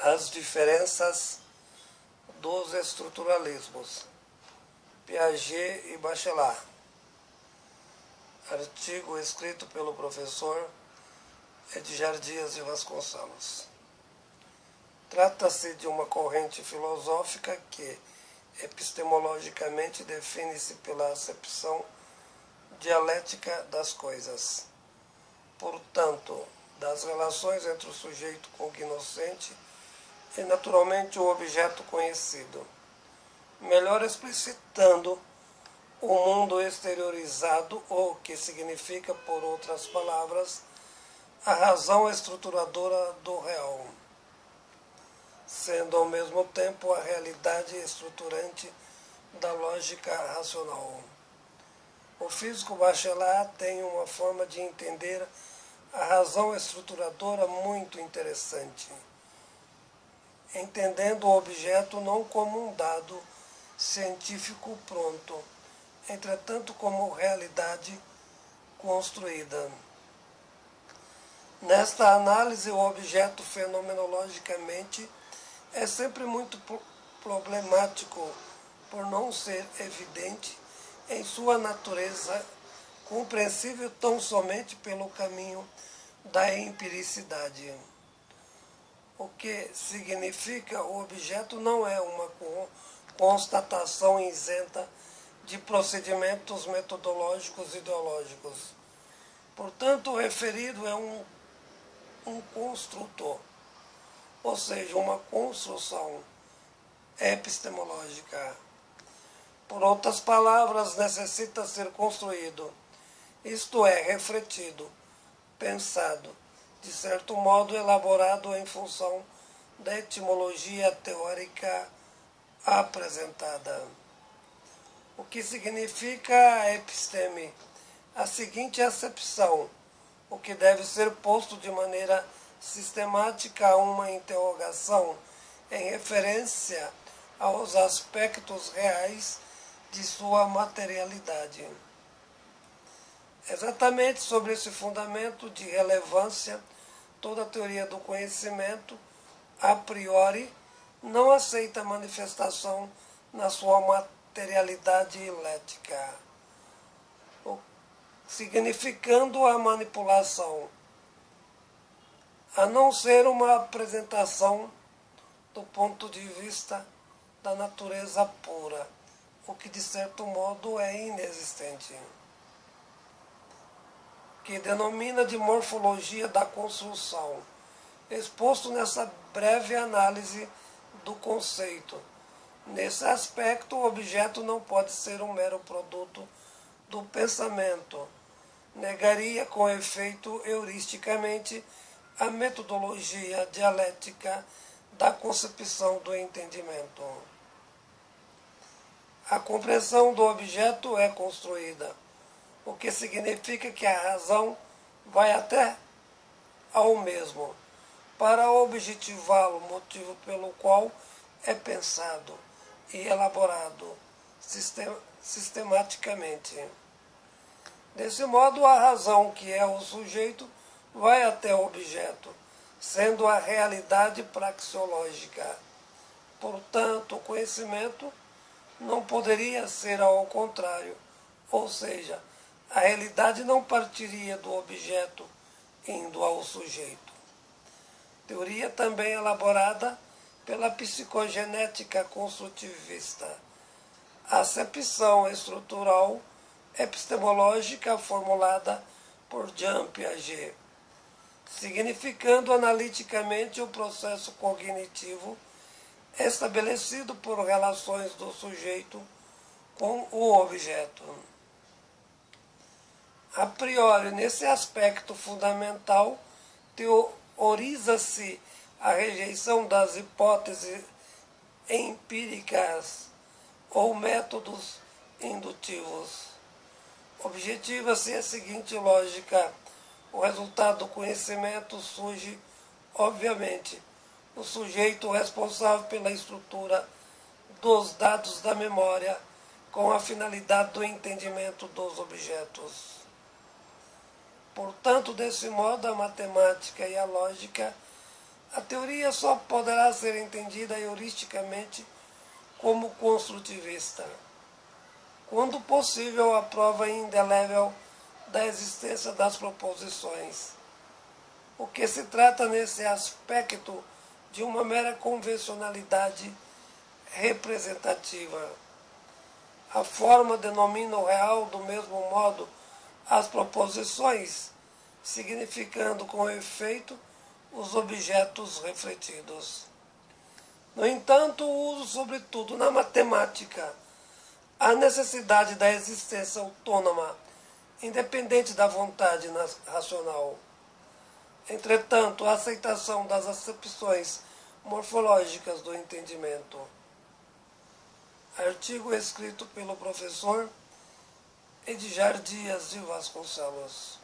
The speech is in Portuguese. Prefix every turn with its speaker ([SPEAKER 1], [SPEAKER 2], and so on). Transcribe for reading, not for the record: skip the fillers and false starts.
[SPEAKER 1] As diferenças dos estruturalismos. Piaget e Bachelard. Artigo escrito pelo professor Edgar Dias de Vasconcelos. Trata-se de uma corrente filosófica que, epistemologicamente, define-se pela acepção dialética das coisas. Portanto, das relações entre o sujeito cognoscente e, naturalmente, o objeto conhecido, melhor explicitando o mundo exteriorizado, ou que significa, por outras palavras, a razão estruturadora do real, sendo ao mesmo tempo a realidade estruturante da lógica racional. O físico Bachelard tem uma forma de entender a razão estruturadora muito interessante, entendendo o objeto não como um dado científico pronto, entretanto como realidade construída. Nesta análise, o objeto fenomenologicamente é sempre muito problemático por não ser evidente em sua natureza, compreensível tão somente pelo caminho da empiricidade. O que significa o objeto não é uma constatação isenta de procedimentos metodológicos ideológicos. Portanto, o referido é um construtor, ou seja, uma construção epistemológica. Por outras palavras, necessita ser construído, isto é, refletido, pensado, de certo modo elaborado em função da etimologia teórica apresentada. O que significa a episteme? A seguinte acepção, o que deve ser posto de maneira sistemática a uma interrogação em referência aos aspectos reais de sua materialidade. Exatamente sobre esse fundamento de relevância, toda a teoria do conhecimento, a priori, não aceita manifestação na sua materialidade elética, significando a manipulação, a não ser uma apresentação do ponto de vista da natureza pura, o que de certo modo é inexistente, que denomina de morfologia da construção, exposto nessa breve análise do conceito. Nesse aspecto, o objeto não pode ser um mero produto do pensamento. Negaria com efeito heuristicamente a metodologia dialética da concepção do entendimento. A compreensão do objeto é construída, o que significa que a razão vai até ao mesmo, para objetivá-lo, motivo pelo qual é pensado e elaborado sistematicamente. Desse modo, a razão, que é o sujeito, vai até o objeto, sendo a realidade praxeológica. Portanto, o conhecimento não poderia ser ao contrário, ou seja, a realidade não partiria do objeto indo ao sujeito. Teoria também elaborada pela psicogenética construtivista. A acepção estrutural epistemológica formulada por Jean Piaget, significando analiticamente o processo cognitivo estabelecido por relações do sujeito com o objeto. A priori, nesse aspecto fundamental, teoriza-se a rejeição das hipóteses empíricas ou métodos indutivos. Objetiva-se a seguinte lógica: o resultado do conhecimento surge, obviamente, o sujeito responsável pela estrutura dos dados da memória com a finalidade do entendimento dos objetos. Portanto, desse modo, a matemática e a lógica A teoria só poderá ser entendida heuristicamente como construtivista, quando possível a prova indelével da existência das proposições. O que se trata nesse aspecto de uma mera convencionalidade representativa. A forma denomina o real do mesmo modo as proposições, significando com efeito os objetos refletidos. No entanto, uso sobretudo na matemática a necessidade da existência autônoma, independente da vontade racional. Entretanto, a aceitação das acepções morfológicas do entendimento. Artigo escrito pelo professor Edjar Dias de Vasconcelos.